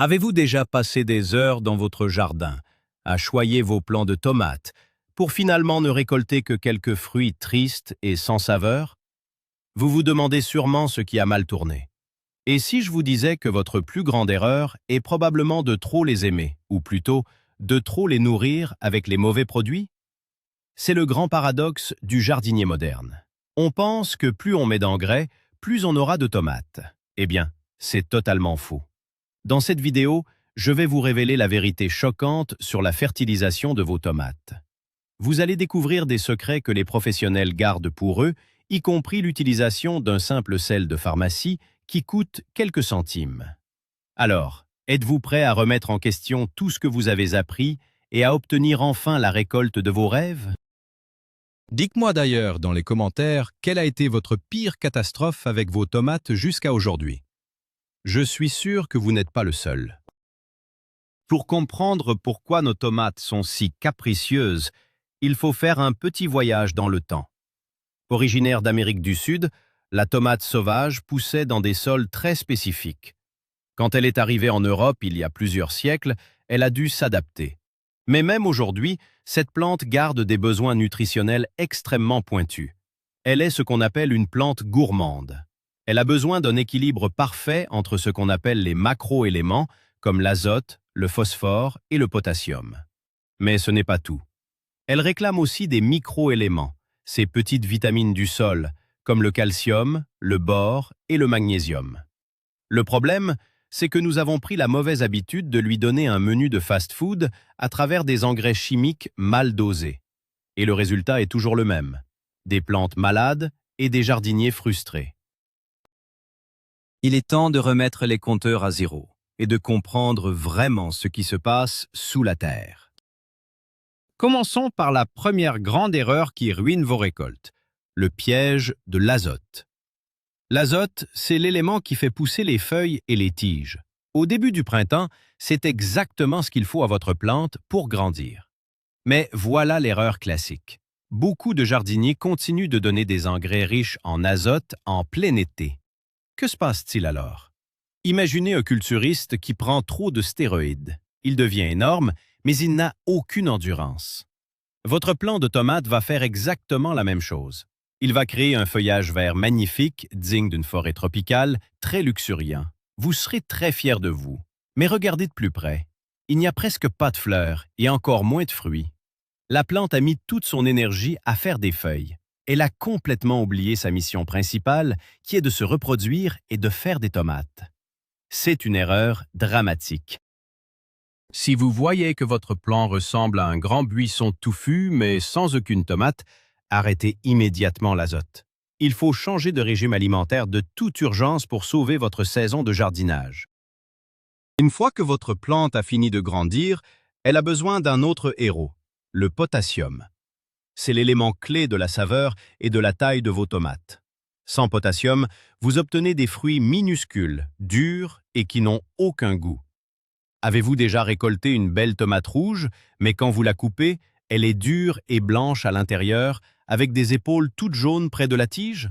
Avez-vous déjà passé des heures dans votre jardin à choyer vos plants de tomates pour finalement ne récolter que quelques fruits tristes et sans saveur? Vous vous demandez sûrement ce qui a mal tourné. Et si je vous disais que votre plus grande erreur est probablement de trop les aimer, ou plutôt de trop les nourrir avec les mauvais produits? C'est le grand paradoxe du jardinier moderne. On pense que plus on met d'engrais, plus on aura de tomates. Eh bien, c'est totalement faux. Dans cette vidéo, je vais vous révéler la vérité choquante sur la fertilisation de vos tomates. Vous allez découvrir des secrets que les professionnels gardent pour eux, y compris l'utilisation d'un simple sel de pharmacie qui coûte quelques centimes. Alors, êtes-vous prêt à remettre en question tout ce que vous avez appris et à obtenir enfin la récolte de vos rêves? Dites-moi d'ailleurs dans les commentaires quelle a été votre pire catastrophe avec vos tomates jusqu'à aujourd'hui. Je suis sûr que vous n'êtes pas le seul. Pour comprendre pourquoi nos tomates sont si capricieuses, il faut faire un petit voyage dans le temps. Originaire d'Amérique du Sud, la tomate sauvage poussait dans des sols très spécifiques. Quand elle est arrivée en Europe il y a plusieurs siècles, elle a dû s'adapter. Mais même aujourd'hui, cette plante garde des besoins nutritionnels extrêmement pointus. Elle est ce qu'on appelle une plante gourmande. Elle a besoin d'un équilibre parfait entre ce qu'on appelle les macro-éléments, comme l'azote, le phosphore et le potassium. Mais ce n'est pas tout. Elle réclame aussi des micro-éléments, ces petites vitamines du sol, comme le calcium, le bore et le magnésium. Le problème, c'est que nous avons pris la mauvaise habitude de lui donner un menu de fast-food à travers des engrais chimiques mal dosés. Et le résultat est toujours le même. Des plantes malades et des jardiniers frustrés. Il est temps de remettre les compteurs à zéro et de comprendre vraiment ce qui se passe sous la terre. Commençons par la première grande erreur qui ruine vos récoltes, le piège de l'azote. L'azote, c'est l'élément qui fait pousser les feuilles et les tiges. Au début du printemps, c'est exactement ce qu'il faut à votre plante pour grandir. Mais voilà l'erreur classique. Beaucoup de jardiniers continuent de donner des engrais riches en azote en plein été. Que se passe-t-il alors? Imaginez un culturiste qui prend trop de stéroïdes. Il devient énorme, mais il n'a aucune endurance. Votre plant de tomate va faire exactement la même chose. Il va créer un feuillage vert magnifique, digne d'une forêt tropicale, très luxuriant. Vous serez très fier de vous. Mais regardez de plus près. Il n'y a presque pas de fleurs et encore moins de fruits. La plante a mis toute son énergie à faire des feuilles. Elle a complètement oublié sa mission principale, qui est de se reproduire et de faire des tomates. C'est une erreur dramatique. Si vous voyez que votre plant ressemble à un grand buisson touffu, mais sans aucune tomate, arrêtez immédiatement l'azote. Il faut changer de régime alimentaire de toute urgence pour sauver votre saison de jardinage. Une fois que votre plante a fini de grandir, elle a besoin d'un autre héros, le potassium. C'est l'élément clé de la saveur et de la taille de vos tomates. Sans potassium, vous obtenez des fruits minuscules, durs et qui n'ont aucun goût. Avez-vous déjà récolté une belle tomate rouge, mais quand vous la coupez, elle est dure et blanche à l'intérieur, avec des épaules toutes jaunes près de la tige?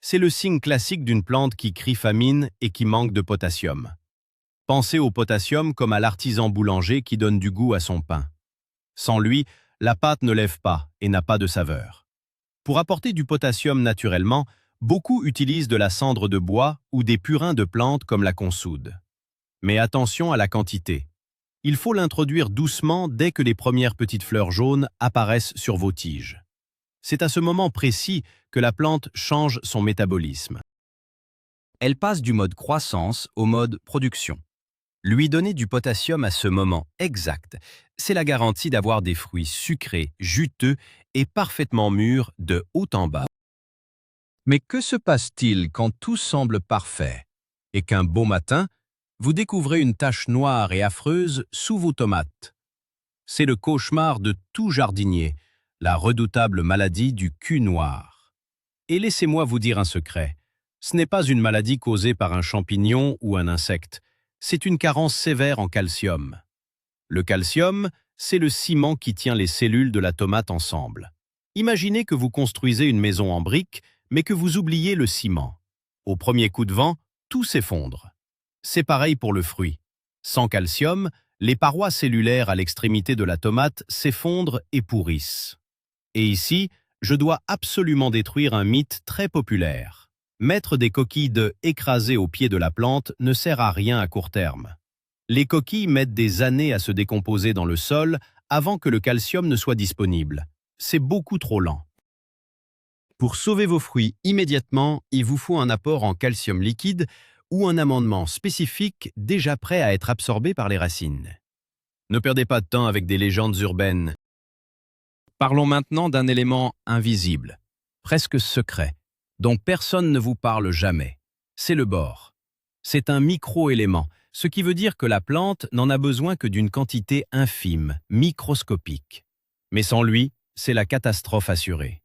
C'est le signe classique d'une plante qui crie famine et qui manque de potassium. Pensez au potassium comme à l'artisan boulanger qui donne du goût à son pain. Sans lui, la pâte ne lève pas et n'a pas de saveur. Pour apporter du potassium naturellement, beaucoup utilisent de la cendre de bois ou des purins de plantes comme la consoude. Mais attention à la quantité. Il faut l'introduire doucement dès que les premières petites fleurs jaunes apparaissent sur vos tiges. C'est à ce moment précis que la plante change son métabolisme. Elle passe du mode croissance au mode production. Lui donner du potassium à ce moment exact, c'est la garantie d'avoir des fruits sucrés, juteux et parfaitement mûrs de haut en bas. Mais que se passe-t-il quand tout semble parfait et qu'un beau matin, vous découvrez une tache noire et affreuse sous vos tomates? C'est le cauchemar de tout jardinier, la redoutable maladie du cul noir. Et laissez-moi vous dire un secret. Ce n'est pas une maladie causée par un champignon ou un insecte. C'est une carence sévère en calcium. Le calcium, c'est le ciment qui tient les cellules de la tomate ensemble. Imaginez que vous construisez une maison en briques, mais que vous oubliez le ciment. Au premier coup de vent, tout s'effondre. C'est pareil pour le fruit. Sans calcium, les parois cellulaires à l'extrémité de la tomate s'effondrent et pourrissent. Et ici, je dois absolument détruire un mythe très populaire. Mettre des coquilles d'œufs écrasées au pied de la plante ne sert à rien à court terme. Les coquilles mettent des années à se décomposer dans le sol avant que le calcium ne soit disponible. C'est beaucoup trop lent. Pour sauver vos fruits immédiatement, il vous faut un apport en calcium liquide ou un amendement spécifique déjà prêt à être absorbé par les racines. Ne perdez pas de temps avec des légendes urbaines. Parlons maintenant d'un élément invisible, presque secret, dont personne ne vous parle jamais. C'est le bore. C'est un micro-élément, ce qui veut dire que la plante n'en a besoin que d'une quantité infime, microscopique. Mais sans lui, c'est la catastrophe assurée.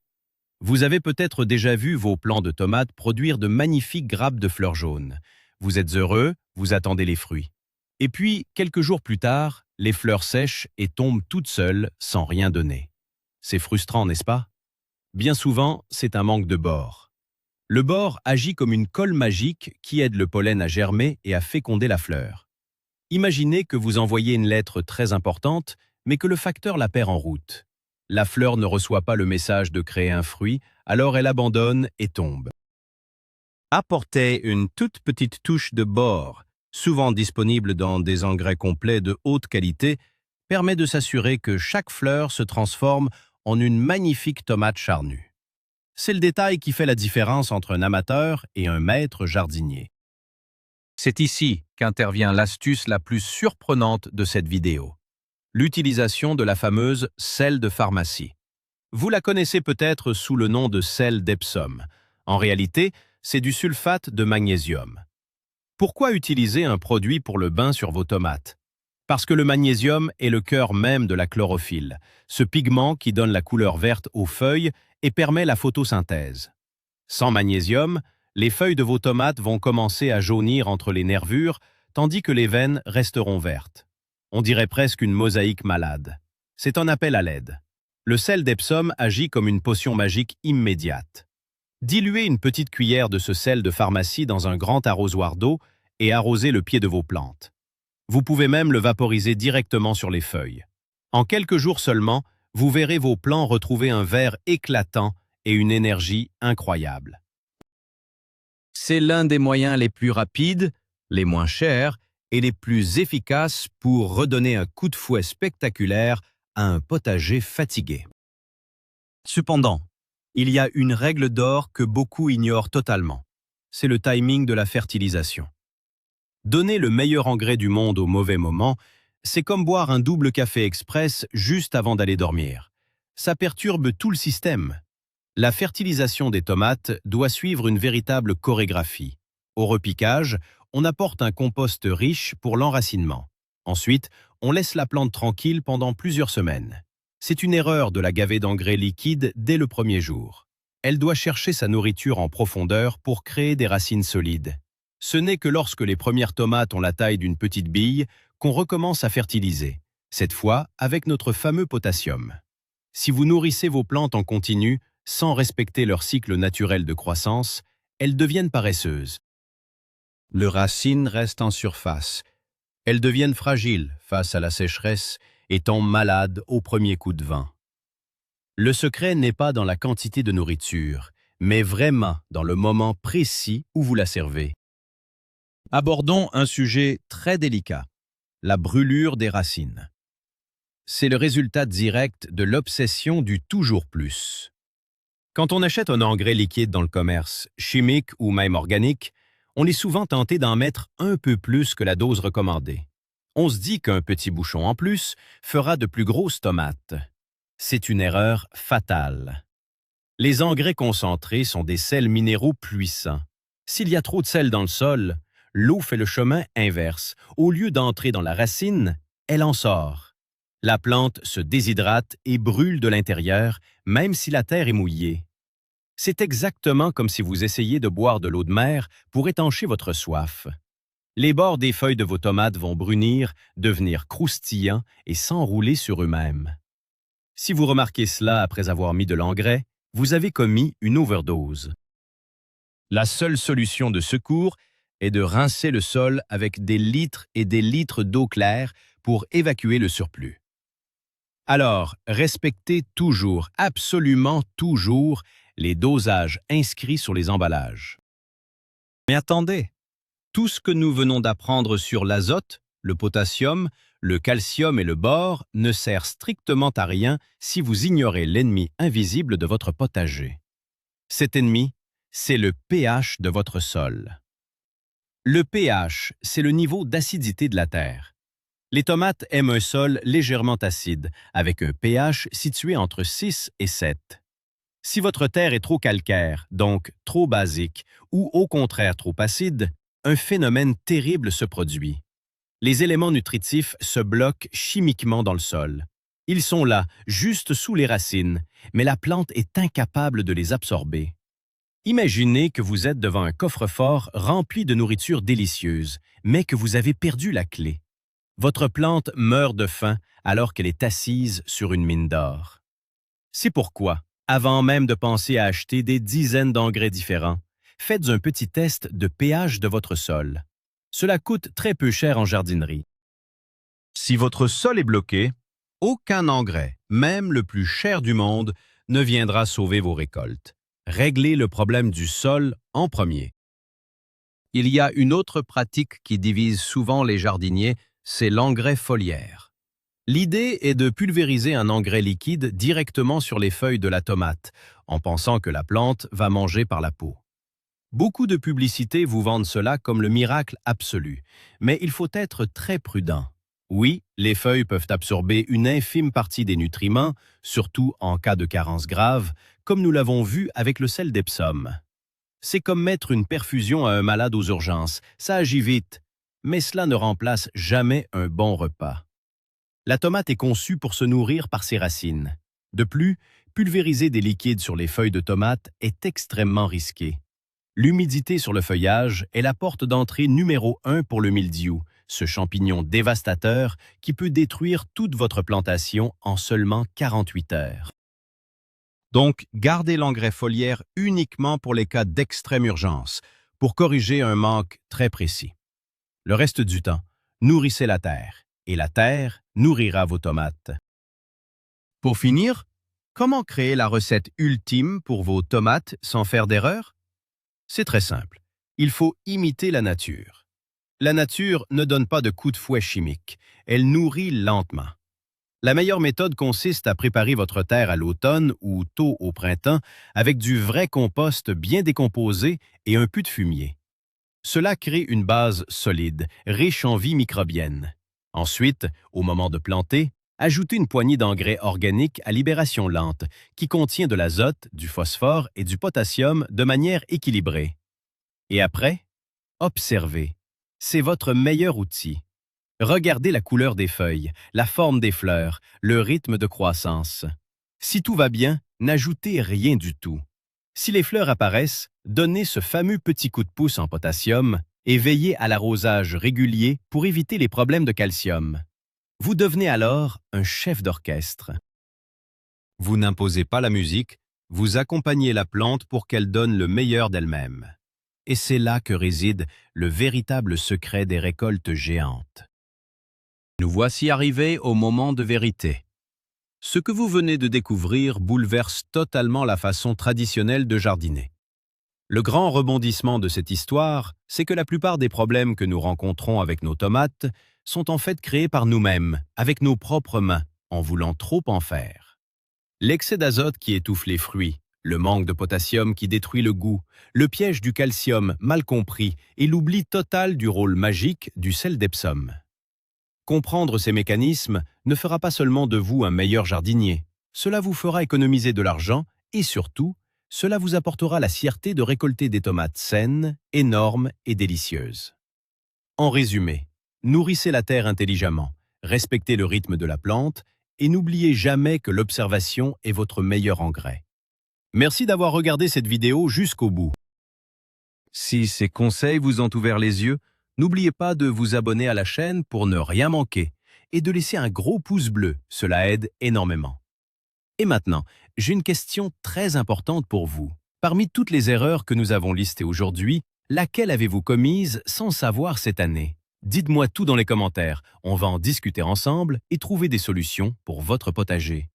Vous avez peut-être déjà vu vos plants de tomates produire de magnifiques grappes de fleurs jaunes. Vous êtes heureux, vous attendez les fruits. Et puis, quelques jours plus tard, les fleurs sèchent et tombent toutes seules sans rien donner. C'est frustrant, n'est-ce pas? Bien souvent, c'est un manque de bore. Le bore agit comme une colle magique qui aide le pollen à germer et à féconder la fleur. Imaginez que vous envoyez une lettre très importante, mais que le facteur la perd en route. La fleur ne reçoit pas le message de créer un fruit, alors elle abandonne et tombe. Apportez une toute petite touche de bore, souvent disponible dans des engrais complets de haute qualité, permet de s'assurer que chaque fleur se transforme en une magnifique tomate charnue. C'est le détail qui fait la différence entre un amateur et un maître jardinier. C'est ici qu'intervient l'astuce la plus surprenante de cette vidéo. L'utilisation de la fameuse sel de pharmacie. Vous la connaissez peut-être sous le nom de sel d'Epsom. En réalité, c'est du sulfate de magnésium. Pourquoi utiliser un produit pour le bain sur vos tomates? Parce que le magnésium est le cœur même de la chlorophylle, ce pigment qui donne la couleur verte aux feuilles et permet la photosynthèse. Sans magnésium, les feuilles de vos tomates vont commencer à jaunir entre les nervures, tandis que les veines resteront vertes. On dirait presque une mosaïque malade. C'est un appel à l'aide. Le sel d'Epsom agit comme une potion magique immédiate. Diluez une petite cuillère de ce sel de pharmacie dans un grand arrosoir d'eau et arrosez le pied de vos plantes. Vous pouvez même le vaporiser directement sur les feuilles. En quelques jours seulement, vous verrez vos plants retrouver un vert éclatant et une énergie incroyable. C'est l'un des moyens les plus rapides, les moins chers et les plus efficaces pour redonner un coup de fouet spectaculaire à un potager fatigué. Cependant, il y a une règle d'or que beaucoup ignorent totalement. C'est le timing de la fertilisation. Donner le meilleur engrais du monde au mauvais moment, c'est comme boire un double café express juste avant d'aller dormir. Ça perturbe tout le système. La fertilisation des tomates doit suivre une véritable chorégraphie. Au repiquage, on apporte un compost riche pour l'enracinement. Ensuite, on laisse la plante tranquille pendant plusieurs semaines. C'est une erreur de la gaver d'engrais liquide dès le premier jour. Elle doit chercher sa nourriture en profondeur pour créer des racines solides. Ce n'est que lorsque les premières tomates ont la taille d'une petite bille qu'on recommence à fertiliser, cette fois avec notre fameux potassium. Si vous nourrissez vos plantes en continu, sans respecter leur cycle naturel de croissance, elles deviennent paresseuses. Leurs racines restent en surface. Elles deviennent fragiles face à la sécheresse et tombent malades au premier coup de vent. Le secret n'est pas dans la quantité de nourriture, mais vraiment dans le moment précis où vous la servez. Abordons un sujet très délicat, la brûlure des racines. C'est le résultat direct de l'obsession du toujours plus. Quand on achète un engrais liquide dans le commerce, chimique ou même organique, on est souvent tenté d'en mettre un peu plus que la dose recommandée. On se dit qu'un petit bouchon en plus fera de plus grosses tomates. C'est une erreur fatale. Les engrais concentrés sont des sels minéraux puissants. S'il y a trop de sel dans le sol, l'eau fait le chemin inverse. Au lieu d'entrer dans la racine, elle en sort. La plante se déshydrate et brûle de l'intérieur, même si la terre est mouillée. C'est exactement comme si vous essayiez de boire de l'eau de mer pour étancher votre soif. Les bords des feuilles de vos tomates vont brunir, devenir croustillants et s'enrouler sur eux-mêmes. Si vous remarquez cela après avoir mis de l'engrais, vous avez commis une overdose. La seule solution de secours est de rincer le sol avec des litres et des litres d'eau claire pour évacuer le surplus. Alors, respectez toujours, absolument toujours, les dosages inscrits sur les emballages. Mais attendez, tout ce que nous venons d'apprendre sur l'azote, le potassium, le calcium et le bore ne sert strictement à rien si vous ignorez l'ennemi invisible de votre potager. Cet ennemi, c'est le pH de votre sol. Le pH, c'est le niveau d'acidité de la terre. Les tomates aiment un sol légèrement acide, avec un pH situé entre 6 et 7. Si votre terre est trop calcaire, donc trop basique, ou au contraire trop acide, un phénomène terrible se produit. Les éléments nutritifs se bloquent chimiquement dans le sol. Ils sont là, juste sous les racines, mais la plante est incapable de les absorber. Imaginez que vous êtes devant un coffre-fort rempli de nourriture délicieuse, mais que vous avez perdu la clé. Votre plante meurt de faim alors qu'elle est assise sur une mine d'or. C'est pourquoi, avant même de penser à acheter des dizaines d'engrais différents, faites un petit test de pH de votre sol. Cela coûte très peu cher en jardinerie. Si votre sol est bloqué, aucun engrais, même le plus cher du monde, ne viendra sauver vos récoltes. Réglez le problème du sol en premier. Il y a une autre pratique qui divise souvent les jardiniers, c'est l'engrais foliaire. L'idée est de pulvériser un engrais liquide directement sur les feuilles de la tomate, en pensant que la plante va manger par la peau. Beaucoup de publicités vous vendent cela comme le miracle absolu, mais il faut être très prudent. Oui, les feuilles peuvent absorber une infime partie des nutriments, surtout en cas de carence grave, comme nous l'avons vu avec le sel d'Epsom. C'est comme mettre une perfusion à un malade aux urgences, ça agit vite, mais cela ne remplace jamais un bon repas. La tomate est conçue pour se nourrir par ses racines. De plus, pulvériser des liquides sur les feuilles de tomate est extrêmement risqué. L'humidité sur le feuillage est la porte d'entrée numéro 1 pour le mildiou, ce champignon dévastateur qui peut détruire toute votre plantation en seulement 48 heures. Donc, gardez l'engrais foliaire uniquement pour les cas d'extrême urgence, pour corriger un manque très précis. Le reste du temps, nourrissez la terre, et la terre nourrira vos tomates. Pour finir, comment créer la recette ultime pour vos tomates sans faire d'erreur? C'est très simple. Il faut imiter la nature. La nature ne donne pas de coups de fouet chimiques. Elle nourrit lentement. La meilleure méthode consiste à préparer votre terre à l'automne ou tôt au printemps avec du vrai compost bien décomposé et un peu de fumier. Cela crée une base solide, riche en vie microbienne. Ensuite, au moment de planter, ajoutez une poignée d'engrais organiques à libération lente qui contient de l'azote, du phosphore et du potassium de manière équilibrée. Et après, observez. C'est votre meilleur outil. Regardez la couleur des feuilles, la forme des fleurs, le rythme de croissance. Si tout va bien, n'ajoutez rien du tout. Si les fleurs apparaissent, donnez ce fameux petit coup de pouce en potassium et veillez à l'arrosage régulier pour éviter les problèmes de calcium. Vous devenez alors un chef d'orchestre. Vous n'imposez pas la musique, vous accompagnez la plante pour qu'elle donne le meilleur d'elle-même. Et c'est là que réside le véritable secret des récoltes géantes. Nous voici arrivés au moment de vérité. Ce que vous venez de découvrir bouleverse totalement la façon traditionnelle de jardiner. Le grand rebondissement de cette histoire, c'est que la plupart des problèmes que nous rencontrons avec nos tomates sont en fait créés par nous-mêmes, avec nos propres mains, en voulant trop en faire. L'excès d'azote qui étouffe les fruits, le manque de potassium qui détruit le goût, le piège du calcium mal compris et l'oubli total du rôle magique du sel d'Epsom. Comprendre ces mécanismes ne fera pas seulement de vous un meilleur jardinier, cela vous fera économiser de l'argent et surtout, cela vous apportera la fierté de récolter des tomates saines, énormes et délicieuses. En résumé, nourrissez la terre intelligemment, respectez le rythme de la plante et n'oubliez jamais que l'observation est votre meilleur engrais. Merci d'avoir regardé cette vidéo jusqu'au bout. Si ces conseils vous ont ouvert les yeux, n'oubliez pas de vous abonner à la chaîne pour ne rien manquer et de laisser un gros pouce bleu, cela aide énormément. Et maintenant, j'ai une question très importante pour vous. Parmi toutes les erreurs que nous avons listées aujourd'hui, Laquelle avez-vous commise sans savoir cette année? Dites-moi tout dans les commentaires. On va en discuter ensemble et trouver des solutions pour votre potager.